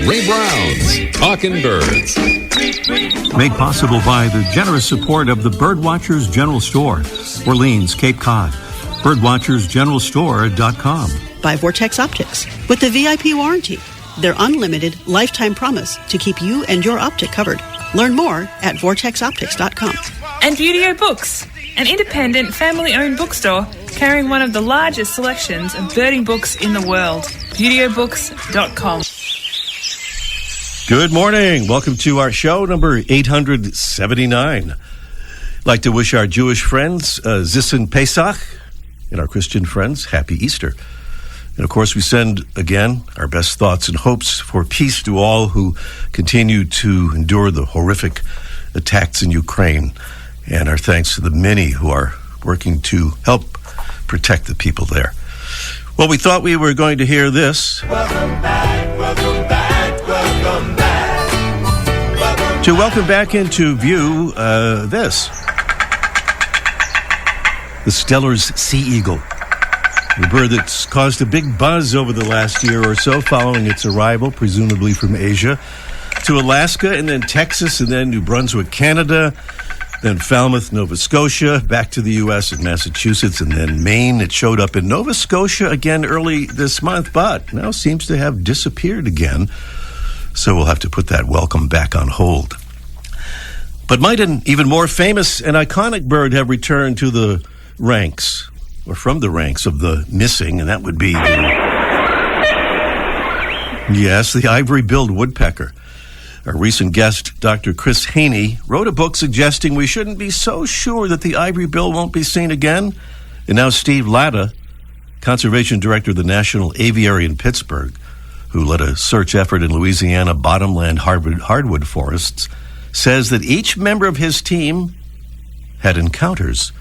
Ray Brown's Talking Birds. Made possible by the generous support of the Birdwatchers General Store, Orleans, Cape Cod. Birdwatchersgeneralstore.com. By Vortex Optics with the VIP warranty, their unlimited lifetime promise to keep you and your optic covered. Learn more at vortexoptics.com. And Buteo Books, an independent family-owned bookstore carrying one of the largest selections of birding books in the world. ButeoBooks.com. Good morning. Welcome to our show number 879. I'd like to wish our Jewish friends Zissen Pesach and our Christian friends Happy Easter. And of course, we send again our best thoughts and hopes for peace to all who continue to endure the horrific attacks in Ukraine. And our thanks to the many who are working to help protect the people there. Well, we thought we were going to hear this. Welcome back, welcome back, welcome back. To welcome back into view this. The Steller's sea eagle. The bird that's caused a big buzz over the last year or so following its arrival, presumably from Asia, to Alaska and then Texas and then New Brunswick, Canada, then Falmouth, Nova Scotia, back to the U.S. and Massachusetts, and then Maine. It showed up in Nova Scotia again early this month, but now seems to have disappeared again. So we'll have to put that welcome back on hold. But might an even more famous and iconic bird have returned to the ranks, or from the ranks of the missing, and that would be the ivory-billed woodpecker. Our recent guest, Dr. Chris Haney, wrote a book suggesting we shouldn't be so sure that the ivory bill won't be seen again. And now Steve Latta, conservation director of the National Aviary in Pittsburgh, who led a search effort in Louisiana bottomland hardwood forests, says that each member of his team had encounters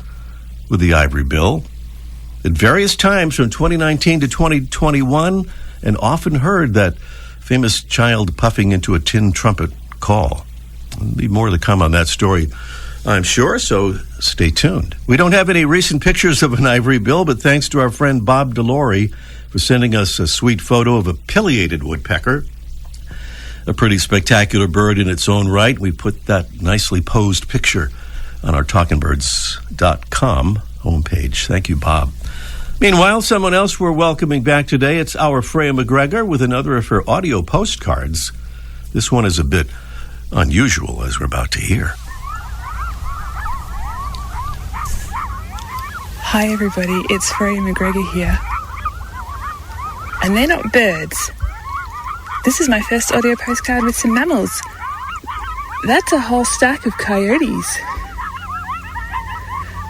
with the ivory bill at various times from 2019 to 2021, and often heard that famous child puffing into a tin trumpet call. There'll be more to come on that story, I'm sure, so stay tuned. We don't have any recent pictures of an ivory bill, but thanks to our friend Bob Delory for sending us a sweet photo of a pileated woodpecker, a pretty spectacular bird in its own right. We put that nicely posed picture on our talkingbirds.com homepage. Thank you, Bob. Meanwhile, someone else we're welcoming back today, it's our Freya McGregor with another of her audio postcards. This one is a bit unusual, as we're about to hear. Hi everybody, it's Freya McGregor here. And they're not birds. This is my first audio postcard with some mammals. That's a whole stack of coyotes.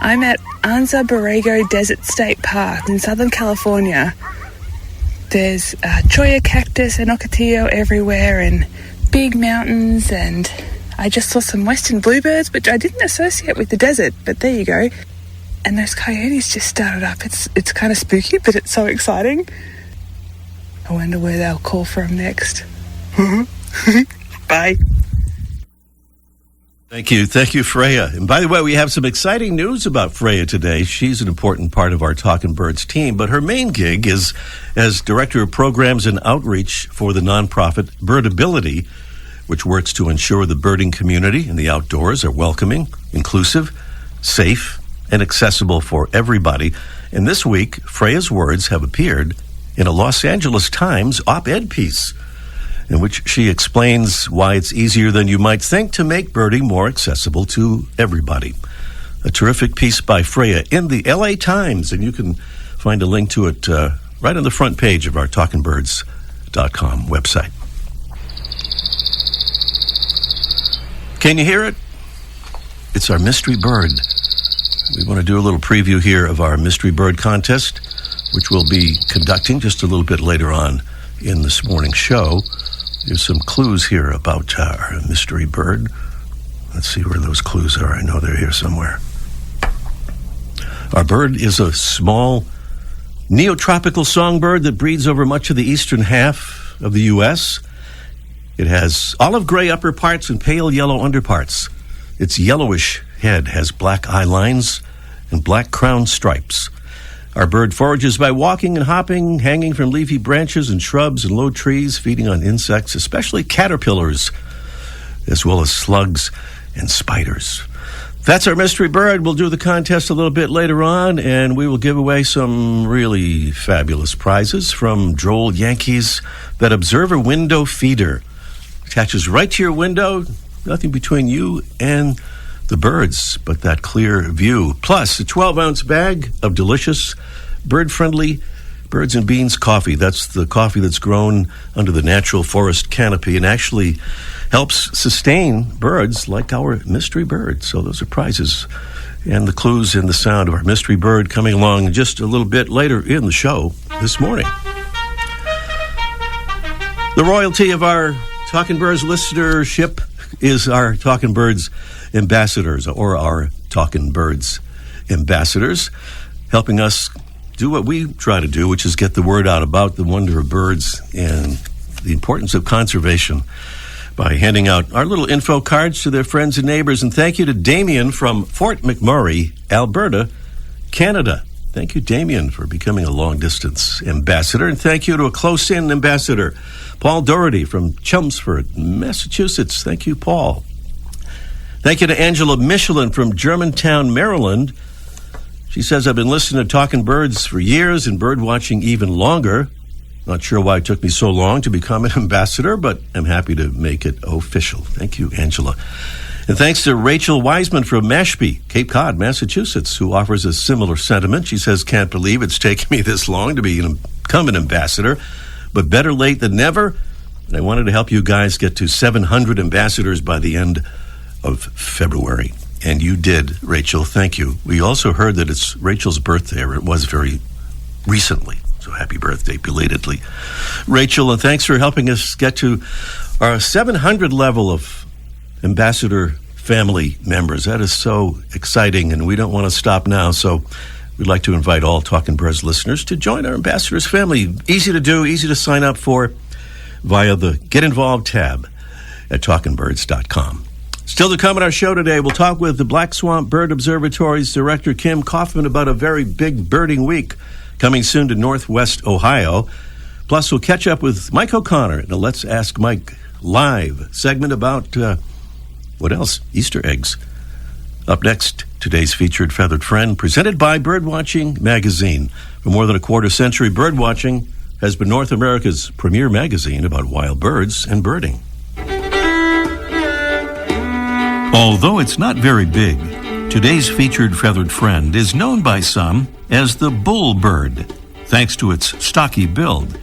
I'm at Anza Borrego Desert State Park in Southern California. There's cholla cactus and ocotillo everywhere and big mountains, and I just saw some western bluebirds, which I didn't associate with the desert, but there you go. And those coyotes just started up. It's kind of spooky, but it's so exciting. I wonder where they'll call from next. Bye. Thank you, Freya. And by the way, we have some exciting news about Freya today. She's an important part of our Talkin' Birds team, but her main gig is as Director of Programs and Outreach for the nonprofit Birdability, which works to ensure the birding community and the outdoors are welcoming, inclusive, safe, and accessible for everybody. And this week, Freya's words have appeared in a Los Angeles Times op-ed piece, in which she explains why it's easier than you might think to make birding more accessible to everybody. A terrific piece by Freya in the LA Times, and you can find a link to it right on the front page of our talkingbirds.com website. Can you hear it? It's our mystery bird. We want to do a little preview here of our mystery bird contest, which we'll be conducting just a little bit later on in this morning's show. There's some clues here about our mystery bird. Let's see where those clues are. I know they're here somewhere. Our bird is a small neotropical songbird that breeds over much of the eastern half of the U.S. It has olive gray upper parts and pale yellow underparts. Its yellowish head has black eye lines and black crown stripes. Our bird forages by walking and hopping, hanging from leafy branches and shrubs and low trees, feeding on insects, especially caterpillars, as well as slugs and spiders. That's our mystery bird. We'll do the contest a little bit later on, and we will give away some really fabulous prizes from Droll Yankees. That observer window feeder attaches right to your window, nothing between you and the birds but that clear view. Plus, a 12-ounce bag of delicious, bird-friendly Birds and Beans coffee. That's the coffee that's grown under the natural forest canopy and actually helps sustain birds like our mystery bird. So those are prizes and the clues in the sound of our mystery bird coming along just a little bit later in the show this morning. The royalty of our Talking Birds listenership is our Talking Birds ambassadors, or our Talking Birds ambassadors, helping us do what we try to do, which is get the word out about the wonder of birds and the importance of conservation by handing out our little info cards to their friends and neighbors. And thank you to Damien from Fort McMurray, Alberta, Canada. Thank you, Damien, for becoming a long-distance ambassador. And thank you to a close-in ambassador, Paul Doherty from Chelmsford, Massachusetts. Thank you, Paul. Thank you to Angela Michelin from Germantown, Maryland. She says, I've been listening to Talking Birds for years and bird watching even longer. Not sure why it took me so long to become an ambassador, but I'm happy to make it official. Thank you, Angela. And thanks to Rachel Wiseman from Mashpee, Cape Cod, Massachusetts, who offers a similar sentiment. She says, can't believe it's taken me this long to become an ambassador, but better late than never. And I wanted to help you guys get to 700 ambassadors by the end of February. And you did, Rachel. Thank you. We also heard that it's Rachel's birthday, or it was very recently. So happy birthday, belatedly, Rachel. And thanks for helping us get to our 700 level of ambassador family members. That is so exciting, and we don't want to stop now. So we'd like to invite all Talking Birds listeners to join our ambassadors family. Easy to do, easy to sign up for via the Get Involved tab at talkingbirds.com. Still to come on our show today, we'll talk with the Black Swamp Bird Observatory's director, Kim Kaufman, about a very big birding week coming soon to Northwest Ohio. Plus, we'll catch up with Mike O'Connor in a Let's Ask Mike live segment about, what else? Easter eggs. Up next, today's featured feathered friend, presented by Birdwatching Magazine. For more than a quarter century, Birdwatching has been North America's premier magazine about wild birds and birding. Although it's not very big, today's featured feathered friend is known by some as the bull bird, thanks to its stocky build.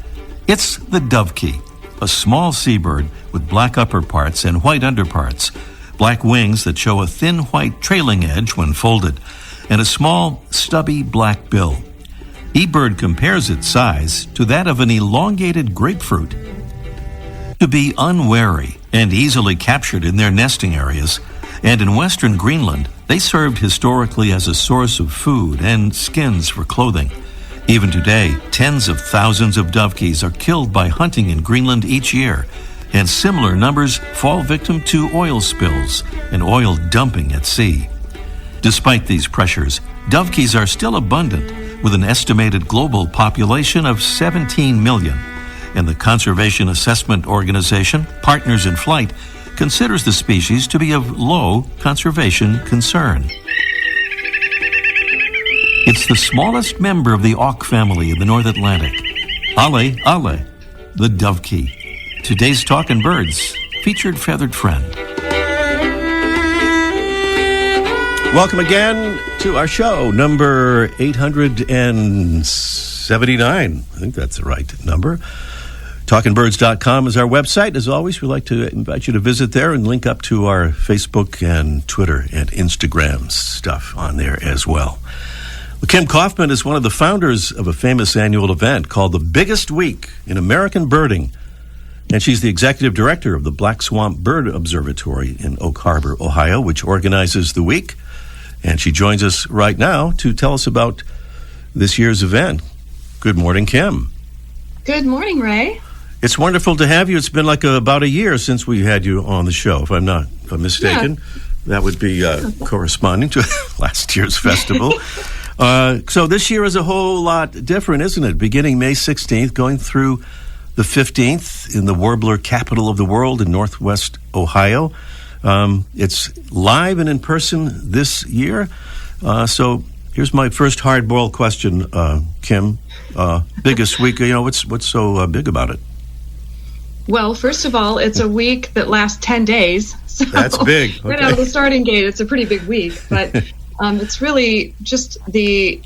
It's the dovekie, a small seabird with black upper parts and white underparts, black wings that show a thin white trailing edge when folded, and a small, stubby black bill. eBird compares its size to that of an elongated grapefruit. To be unwary and easily captured in their nesting areas, and in western Greenland, they served historically as a source of food and skins for clothing. Even today, tens of thousands of dovekies are killed by hunting in Greenland each year, and similar numbers fall victim to oil spills and oil dumping at sea. Despite these pressures, dovekies are still abundant, with an estimated global population of 17 million, and the Conservation Assessment Organization, Partners in Flight, considers the species to be of low conservation concern. It's the smallest member of the auk family in the North Atlantic. Ale, the dovekie. Today's Talkin' Birds, featured feathered friend. Welcome again to our show, number 879. I think that's the right number. TalkingBirds.com is our website. As always, we'd like to invite you to visit there and link up to our Facebook and Twitter and Instagram stuff on there as well. Well, Kim Kaufman is one of the founders of a famous annual event called the Biggest Week in American Birding, and she's the executive director of the Black Swamp Bird Observatory in Oak Harbor, Ohio, which organizes the week. And she joins us right now to tell us about this year's event. Good morning, Kim. Good morning, Ray. It's wonderful to have you. It's been like about a year since we had you on the show, if I'm not mistaken. Yeah. That would be corresponding to last year's festival. So this year is a whole lot different, isn't it? Beginning May 16th, going through the 15th in the warbler capital of the world in Northwest Ohio. It's live and in person this year. So here's my first hard-boiled question, Kim. Biggest week, what's so big about it? Well, first of all, it's a week that lasts 10 days. So that's big. Okay. Right out of the starting gate, it's a pretty big week. But it's really just the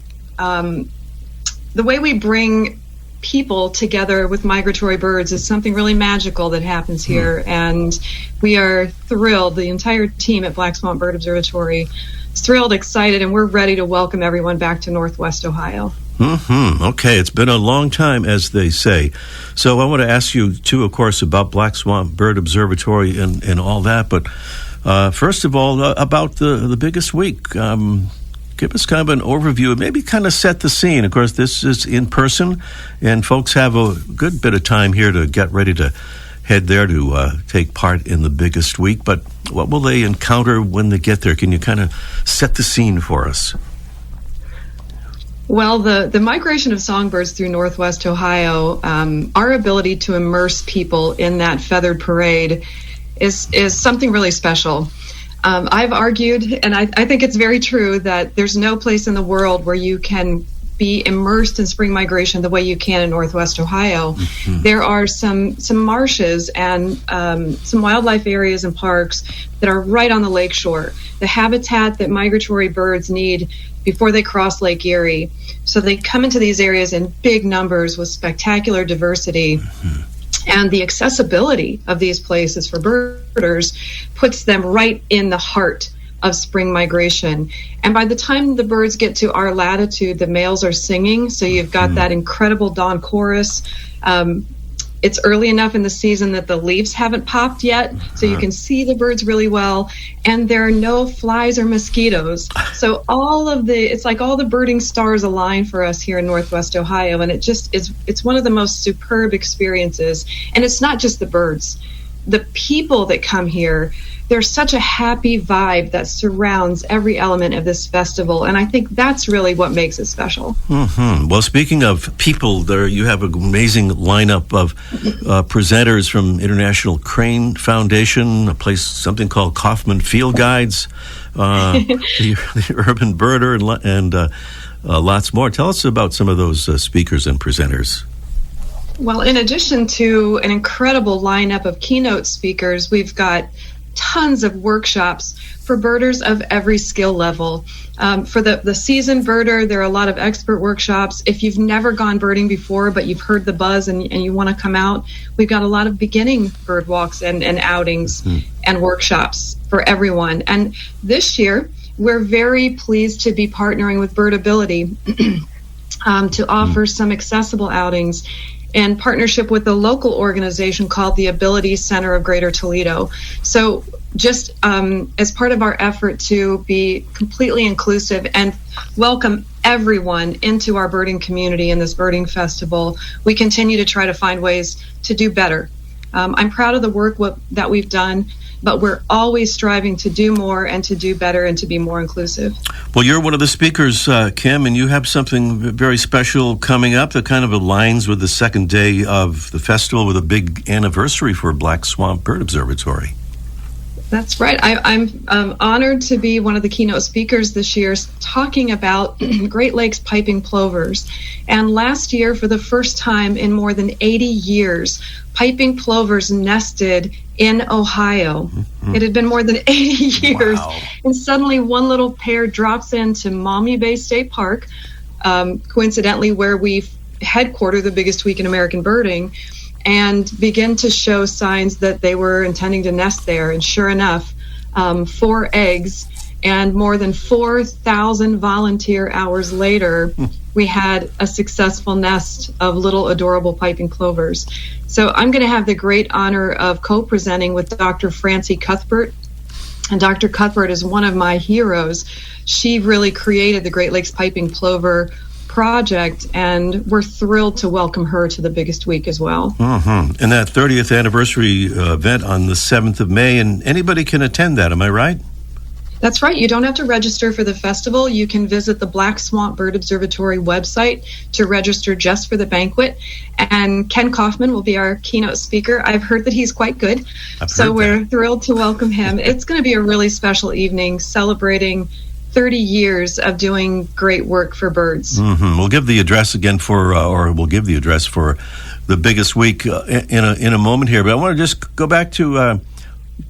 way we bring people together with migratory birds is something really magical that happens here. And we are thrilled. The entire team at Black Swamp Bird Observatory is thrilled, excited, and we're ready to welcome everyone back to Northwest Ohio. Okay, it's been a long time, as they say. So I want to ask you, too, of course, about Black Swamp Bird Observatory and all that. But first of all, about the biggest week. Give us kind of an overview and maybe kind of set the scene. Of course, this is in person, and folks have a good bit of time here to get ready to head there to take part in the biggest week. But what will they encounter when they get there? Can you kind of set the scene for us? Well, the migration of songbirds through Northwest Ohio, our ability to immerse people in that feathered parade is something really special. I've argued, and I think it's very true, that there's no place in the world where you can be immersed in spring migration the way you can in Northwest Ohio. There are some marshes and some wildlife areas and parks that are right on the lakeshore, the habitat that migratory birds need before they cross Lake Erie. So they come into these areas in big numbers with spectacular diversity. And the accessibility of these places for birders puts them right in the heart of spring migration. And by the time the birds get to our latitude, the males are singing. So you've got that incredible dawn chorus. It's early enough in the season that the leaves haven't popped yet, so you can see the birds really well. And there are no flies or mosquitoes. So it's like all the birding stars align for us here in Northwest Ohio. And it's one of the most superb experiences. And it's not just the birds. The people that come here, there's such a happy vibe that surrounds every element of this festival, and I think that's really what makes it special. Well, speaking of people, there you have an amazing lineup of presenters from International Crane Foundation, something called Kaufman Field Guides, the Urban Birder, and lots more. Tell us about some of those speakers and presenters. Well, in addition to an incredible lineup of keynote speakers, we've got tons of workshops for birders of every skill level. For the seasoned birder, there are a lot of expert workshops. If you've never gone birding before, but you've heard the buzz and you want to come out, we've got a lot of beginning bird walks and outings and workshops for everyone. And this year, we're very pleased to be partnering with Birdability to offer some accessible outings in partnership with a local organization called the Ability Center of Greater Toledo. So just as part of our effort to be completely inclusive and welcome everyone into our birding community in this birding festival, we continue to try to find ways to do better. I'm proud of the work that we've done, but we're always striving to do more and to do better and to be more inclusive. Well, you're one of the speakers, Kim, and you have something very special coming up that kind of aligns with the second day of the festival with a big anniversary for Black Swamp Bird Observatory. That's right. I'm honored to be one of the keynote speakers this year talking about Great Lakes piping plovers. And last year, for the first time in more than 80 years, piping plovers nested in Ohio. It had been more than 80 years. Wow. And suddenly one little pair drops into Maumee Bay State Park, coincidentally where we headquarter the biggest week in American birding, and begin to show signs that they were intending to nest there. And sure enough, 4 eggs and more than 4,000 volunteer hours later, we had a successful nest of little adorable piping plovers. So I'm going to have the great honor of co-presenting with Dr. Francie Cuthbert. And Dr. Cuthbert is one of my heroes. She really created the Great Lakes Piping Plover project, and we're thrilled to welcome her to the biggest week as well. And that 30th anniversary event on the 7th of May, and anybody can attend that, am I right? That's right. You don't have to register for the festival. You can visit the Black Swamp Bird Observatory website to register just for the banquet. And Ken Kaufman will be our keynote speaker. I've heard that he's quite good. So we're thrilled to welcome him. It's going to be a really special evening celebrating 30 years of doing great work for birds. Mm-hmm. We'll give the address again or we'll give the address for the biggest week in a moment here. But I want to just go back to,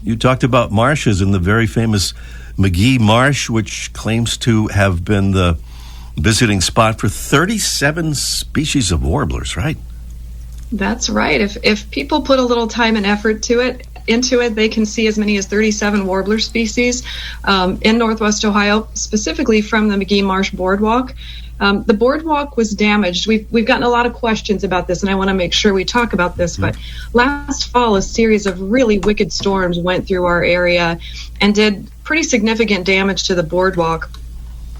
you talked about marshes and the very famous McGee Marsh, which claims to have been the visiting spot for 37 species of warblers, right? That's right. If people put a little time and effort into it, they can see as many as 37 warbler species in Northwest Ohio, specifically from the McGee Marsh Boardwalk. The boardwalk was damaged. We've gotten a lot of questions about this, and I want to make sure we talk about this. But last fall, a series of really wicked storms went through our area and did pretty significant damage to the boardwalk.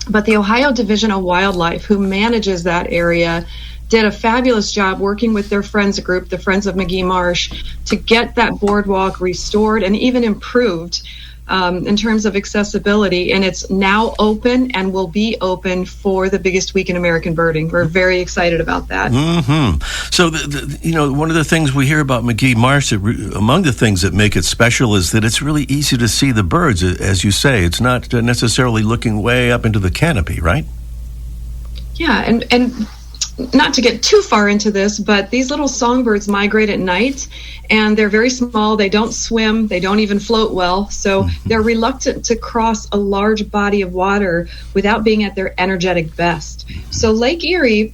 But the Ohio Division of Wildlife, who manages that area, did a fabulous job working with their friends group, the Friends of McGee Marsh, to get that boardwalk restored and even improved in terms of accessibility. And it's now open and will be open for the biggest week in American birding. We're very excited about that. Mm-hmm. So, one of the things we hear about McGee Marsh, among the things that make it special is that it's really easy to see the birds, as you say. It's not necessarily looking way up into the canopy, right? Yeah, and not to get too far into this, but these little songbirds migrate at night, and they're very small. They don't swim. They don't even float well. So they're reluctant to cross a large body of water without being at their energetic best. So Lake Erie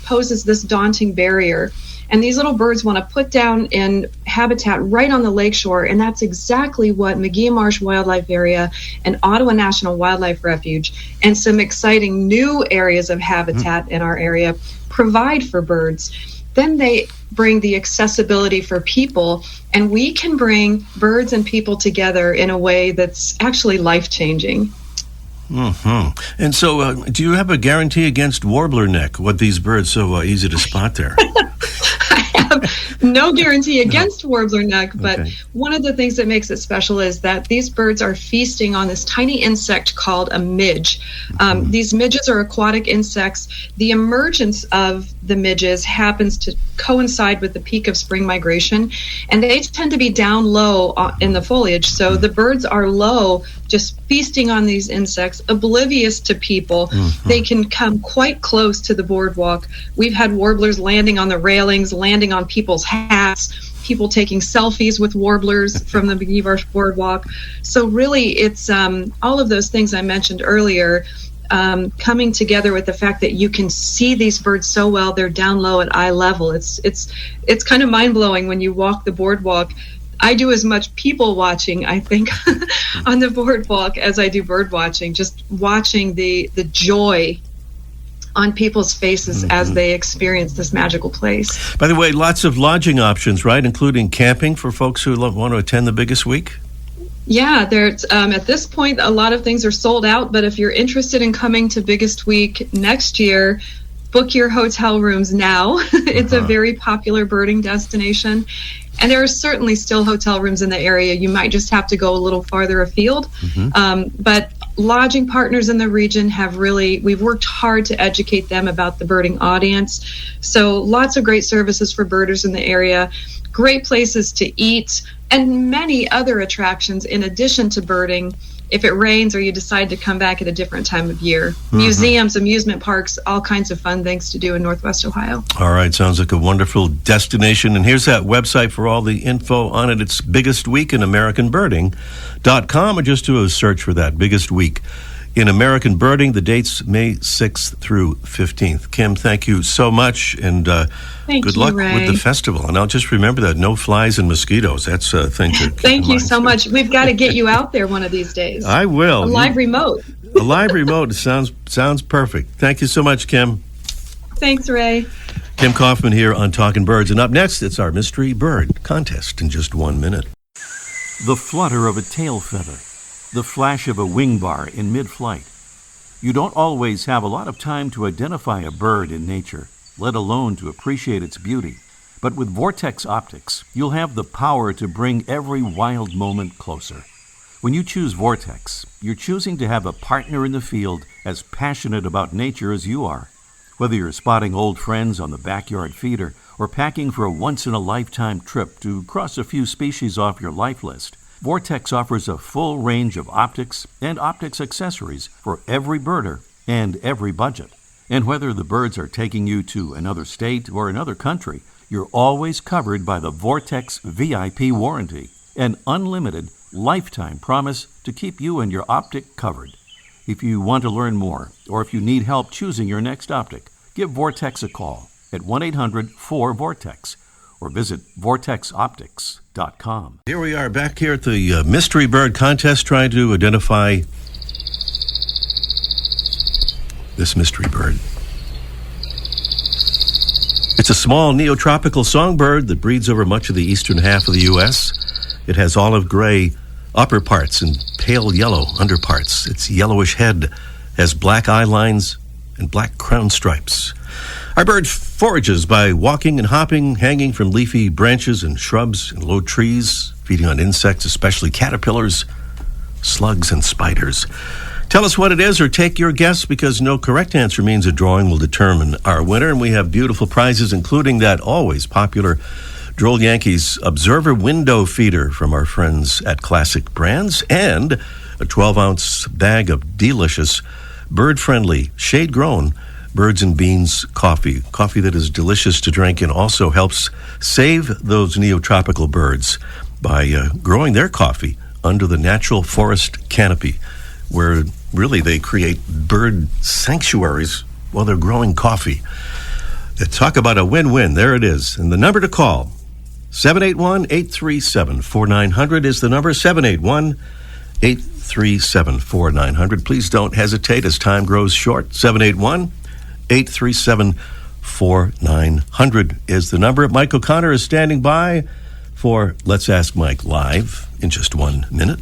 poses this daunting barrier, and these little birds want to put down in habitat right on the lakeshore, and that's exactly what McGee Marsh Wildlife Area and Ottawa National Wildlife Refuge and some exciting new areas of habitat in our area provide for birds. Then they bring the accessibility for people, and we can bring birds and people together in a way that's actually life-changing. Mm-hmm. And so, do you have a guarantee against warbler neck, what these birds so easy to spot there? I have no guarantee against warbler neck, but one of the things that makes it special is that these birds are feasting on this tiny insect called a midge. These midges are aquatic insects. The emergence of the midges happens to coincide with the peak of spring migration, and they tend to be down low in the foliage. So the birds are low, just feasting on these insects, oblivious to people. They can come quite close to the boardwalk. We've had warblers landing on the railings, landing on people's hats, people taking selfies with warblers from the McGee Marsh Boardwalk. So really, it's all of those things I mentioned earlier coming together with the fact that you can see these birds so well. They're down low at eye level. It's kind of mind-blowing when you walk the boardwalk. I do as much people watching, I think, on the boardwalk as I do bird watching, just watching the joy on people's faces as they experience this magical place. By the way, lots of lodging options, right, including camping for folks who want to attend the biggest week? Yeah, there's at this point, a lot of things are sold out, but if you're interested in coming to Biggest Week next year, book your hotel rooms now. It's a very popular birding destination. And there are certainly still hotel rooms in the area. You might just have to go a little farther afield. But lodging partners in the region we've worked hard to educate them about the birding audience. So lots of great services for birders in the area, great places to eat, and many other attractions in addition to birding if it rains or you decide to come back at a different time of year. Museums, amusement parks, all kinds of fun things to do in Northwest Ohio. All right, sounds like a wonderful destination. And here's that website for all the info on it. It's Biggest Week in AmericanBirding.com, or just do a search for that, Biggest Week in American Birding. The dates May 6th through 15th. Kim, thank you so much, and good luck with the festival. And I'll just remember that no flies and mosquitoes. That's a thing to keep Thank in you mind. so much. We've got to get you out there one of these days. I will. A live remote. A live remote sounds perfect. Thank you so much, Kim. Thanks, Ray. Kim Kaufman here on Talking Birds. And up next, it's our Mystery Bird contest in just 1 minute. The flutter of a tail feather. The flash of a wing bar in mid-flight. You don't always have a lot of time to identify a bird in nature, let alone to appreciate its beauty. But with Vortex Optics, you'll have the power to bring every wild moment closer. When you choose Vortex, you're choosing to have a partner in the field as passionate about nature as you are. Whether you're spotting old friends on the backyard feeder or packing for a once-in-a-lifetime trip to cross a few species off your life list, Vortex offers a full range of optics and optics accessories for every birder and every budget. And whether the birds are taking you to another state or another country, you're always covered by the Vortex VIP warranty, an unlimited lifetime promise to keep you and your optic covered. If you want to learn more, or if you need help choosing your next optic, give Vortex a call at 1-800-4VORTEX or visit vortexoptics.com. Here we are back here at the Mystery Bird Contest trying to identify this mystery bird. It's a small neotropical songbird that breeds over much of the eastern half of the U.S. It has olive gray upper parts and pale yellow underparts. Its yellowish head has black eye lines and black crown stripes. Our bird forages by walking and hopping, hanging from leafy branches and shrubs and low trees, feeding on insects, especially caterpillars, slugs, and spiders. Tell us what it is or take your guess, because no correct answer means a drawing will determine our winner. And we have beautiful prizes, including that always popular Droll Yankees Observer window feeder from our friends at Classic Brands, and a 12-ounce bag of delicious, bird-friendly, shade-grown Birds and Beans coffee that is delicious to drink and also helps save those neotropical birds by growing their coffee under the natural forest canopy, where really they create bird sanctuaries while they're growing coffee. Talk about a win-win. There it is. And the number to call, 781-837-4900 is the number, 781-837-4900. Please don't hesitate as time grows short. 781-837-4900 is the number. Mike O'Connor is standing by for Let's Ask Mike Live in just 1 minute.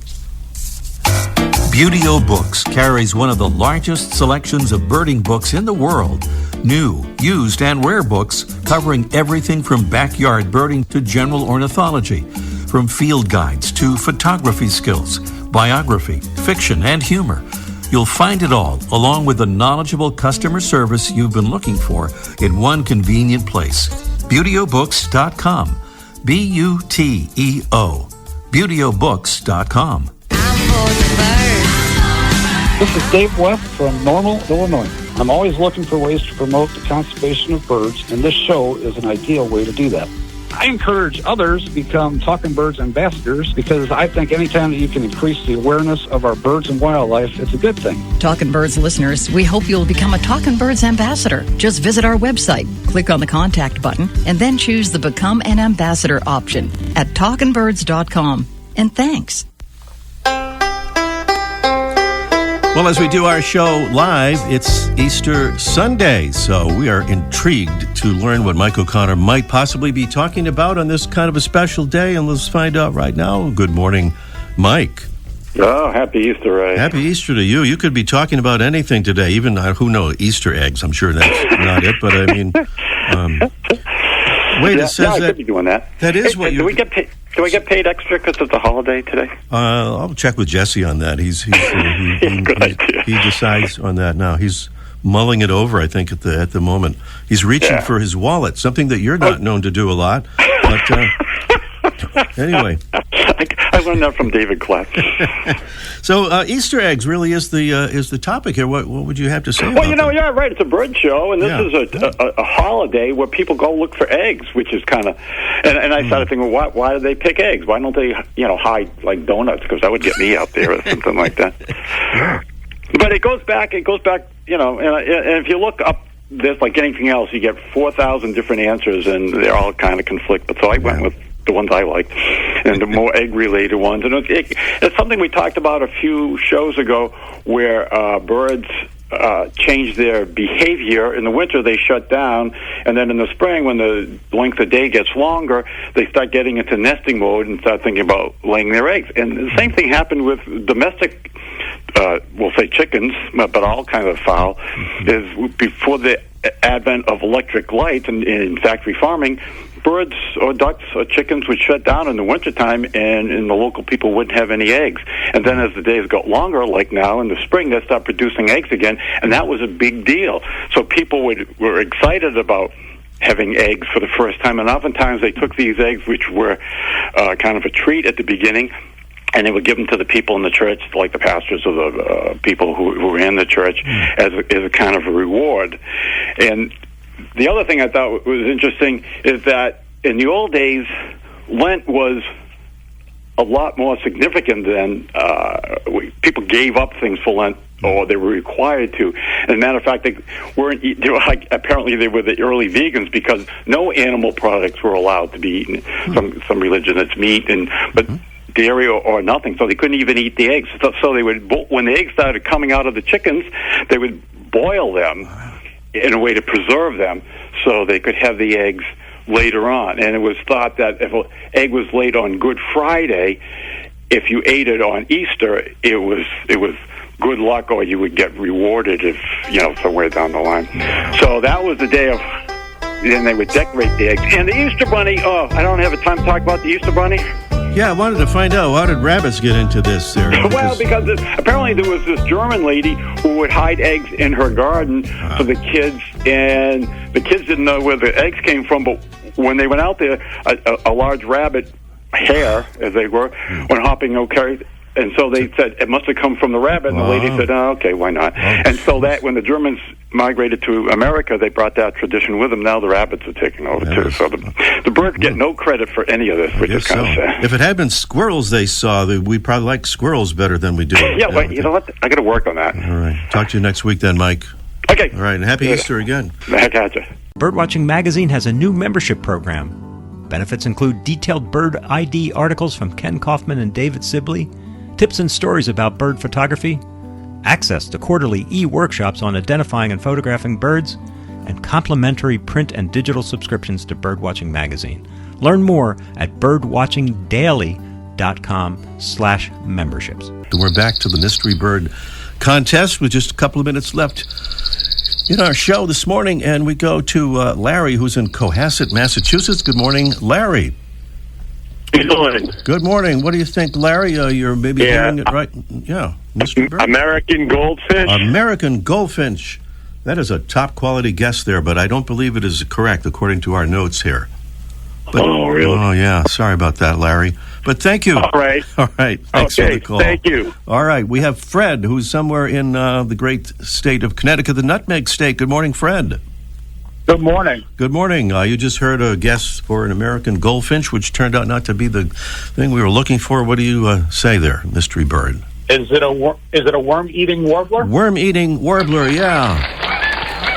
Beauty-O Books carries one of the largest selections of birding books in the world. New, used, and rare books covering everything from backyard birding to general ornithology, from field guides to photography skills, biography, fiction, and humor. You'll find it all, along with the knowledgeable customer service you've been looking for, in one convenient place. BeautyOBooks.com. B-U-T-E-O. BeautyOBooks.com. This is Dave West from Normal, Illinois. I'm always looking for ways to promote the conservation of birds, and this show is an ideal way to do that. I encourage others to become Talking Birds ambassadors, because I think anytime that you can increase the awareness of our birds and wildlife, it's a good thing. Talking Birds listeners, we hope you'll become a Talking Birds ambassador. Just visit our website, click on the contact button, and then choose the Become an Ambassador option at talkingbirds.com. And thanks. Well, as we do our show live, it's Easter Sunday, so we are intrigued to learn what Mike O'Connor might possibly be talking about on this kind of a special day, and let's find out right now. Good morning, Mike. Oh, happy Easter, Ray. Happy Easter to you. You could be talking about anything today, even, who knows, Easter eggs. I'm sure that's not it, but I mean, wait, it says I that. could be doing that. That is what you... Do I get paid extra because it's a holiday today? I'll check with Jesse on that. He decides on that now. He's mulling it over, I think, at the moment. He's reaching for his wallet, something that you're not known to do a lot. But anyway, I learned that from David Kleff. So Easter eggs really is the topic here. What would you have to say? Well, yeah, right. It's a bird show, and this is a holiday where people go look for eggs, which is kind of. And I started thinking, well, why do they pick eggs? Why don't they, hide like donuts? Because that would get me out there or something like that. But it goes back. And if you look up this, like anything else, you get 4,000 different answers, and they're all kind of conflict. But so I went with the ones I liked, and the more egg-related ones. And it's something we talked about a few shows ago, where birds change their behavior. In the winter, they shut down, and then in the spring, when the length of day gets longer, they start getting into nesting mode and start thinking about laying their eggs. And the same thing happened with domestic, we'll say chickens, but all kinds of fowl, is before the advent of electric lights and in factory farming, birds or ducks or chickens would shut down in the wintertime, and the local people wouldn't have any eggs. And then as the days got longer, like now in the spring, they start producing eggs again, and that was a big deal. So people were excited about having eggs for the first time, and oftentimes they took these eggs, which were kind of a treat at the beginning, and they would give them to the people in the church, like the pastors or the people who ran the church, as a kind of a reward. And the other thing I thought was interesting is that in the old days, Lent was a lot more significant than people gave up things for Lent, or they were required to. As a matter of fact, they were apparently they were the early vegans, because no animal products were allowed to be eaten. Some religion, it's meat, but dairy or nothing. So they couldn't even eat the eggs. So they would, when the eggs started coming out of the chickens, they would boil them in a way to preserve them, so they could have the eggs later on. And it was thought that if an egg was laid on Good Friday, if you ate it on Easter, it was good luck, or you would get rewarded if, somewhere down the line. So that was the day of, then they would decorate the eggs. And the Easter Bunny, I don't have time to talk about the Easter Bunny. Yeah, I wanted to find out, how did rabbits get into this there? Well, because apparently there was this German lady who would hide eggs in her garden for the kids, and the kids didn't know where the eggs came from, but when they went out there, a large rabbit, hare, as they were, went hopping, and so they said it must have come from the rabbit, and the lady said, okay, why not? And so that when the Germans migrated to America, they brought that tradition with them. Now the rabbits are taking over, too. So the birds get no credit for any of this, which is kind of sad. If it had been squirrels they saw, we probably like squirrels better than we do. Yeah, well, you know what? I got to work on that. All right. Talk to you next week then, Mike. Okay. All right, and happy Easter again. I gotcha. Birdwatching Magazine has a new membership program. Benefits include detailed bird ID articles from Ken Kaufman and David Sibley, tips and stories about bird photography, access to quarterly e-workshops on identifying and photographing birds, and complimentary print and digital subscriptions to Birdwatching Magazine. Learn more at birdwatchingdaily.com/memberships. We're back to the Mystery Bird Contest with just a couple of minutes left in our show this morning, and we go to Larry, who's in Cohasset, Massachusetts. Good morning, Larry. Good morning. Good morning. What do you think, Larry? You're maybe hearing it right. Yeah, Mystery Bird. American goldfinch. American goldfinch. That is a top-quality guess there, but I don't believe it is correct according to our notes here. But, oh, really? Oh, yeah. Sorry about that, Larry. But thank you. All right. All right. Thanks for the call. Thank you. All right. We have Fred, who's somewhere in the great state of Connecticut, the Nutmeg State. Good morning, Fred. Good morning. Good morning. You just heard a guess for an American goldfinch, which turned out not to be the thing we were looking for. What do you say there, Mystery Bird? Is it a worm-eating warbler? Worm-eating warbler, yeah.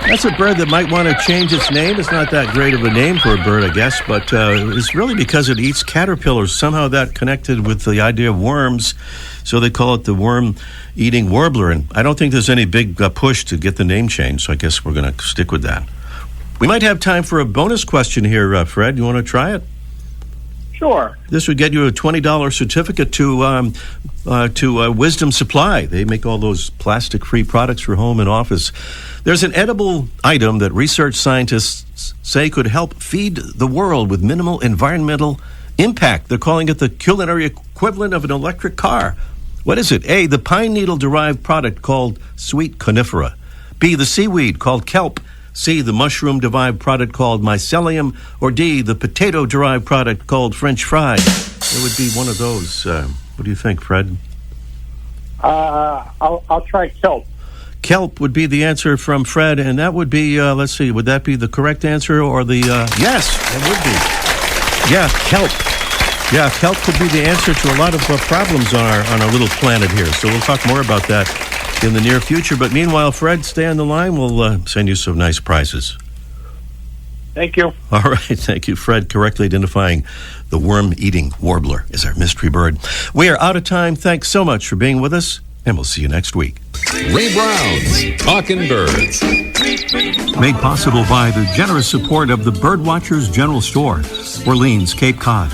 That's a bird that might want to change its name. It's not that great of a name for a bird, I guess, but it's really because it eats caterpillars. Somehow that connected with the idea of worms, so they call it the worm-eating warbler. And I don't think there's any big push to get the name changed, so I guess we're going to stick with that. We might have time for a bonus question here, Fred. You want to try it? Sure. This would get you a $20 certificate to Wisdom Supply. They make all those plastic-free products for home and office. There's an edible item that research scientists say could help feed the world with minimal environmental impact. They're calling it the culinary equivalent of an electric car. What is it? A, the pine needle-derived product called sweet conifera. B, the seaweed called kelp. C, the mushroom-derived product called mycelium. Or D, the potato-derived product called French fries. It would be one of those. What do you think, Fred? I'll try kelp. Kelp would be the answer from Fred, and that would be, let's see, would that be the correct answer or the, yes, it would be. Yeah, kelp. Yeah, kelp could be the answer to a lot of problems on our little planet here. So we'll talk more about that in the near future. But meanwhile, Fred, stay on the line. We'll send you some nice prizes. Thank you. All right. Thank you, Fred. Correctly identifying the worm-eating warbler is our mystery bird. We are out of time. Thanks so much for being with us, and we'll see you next week. Ray Brown's Talking Birds. Made possible by the generous support of the Birdwatchers General Store, Orleans, Cape Cod.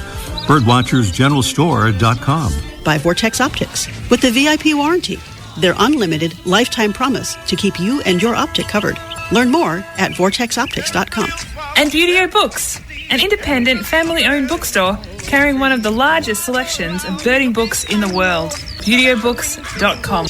Birdwatchersgeneralstore.com. By Vortex Optics with the VIP warranty. Their unlimited lifetime promise to keep you and your optic covered. Learn more at vortexoptics.com. And Beauty Books. an independent, family-owned bookstore carrying one of the largest selections of birding books in the world. Beautyobooks.com.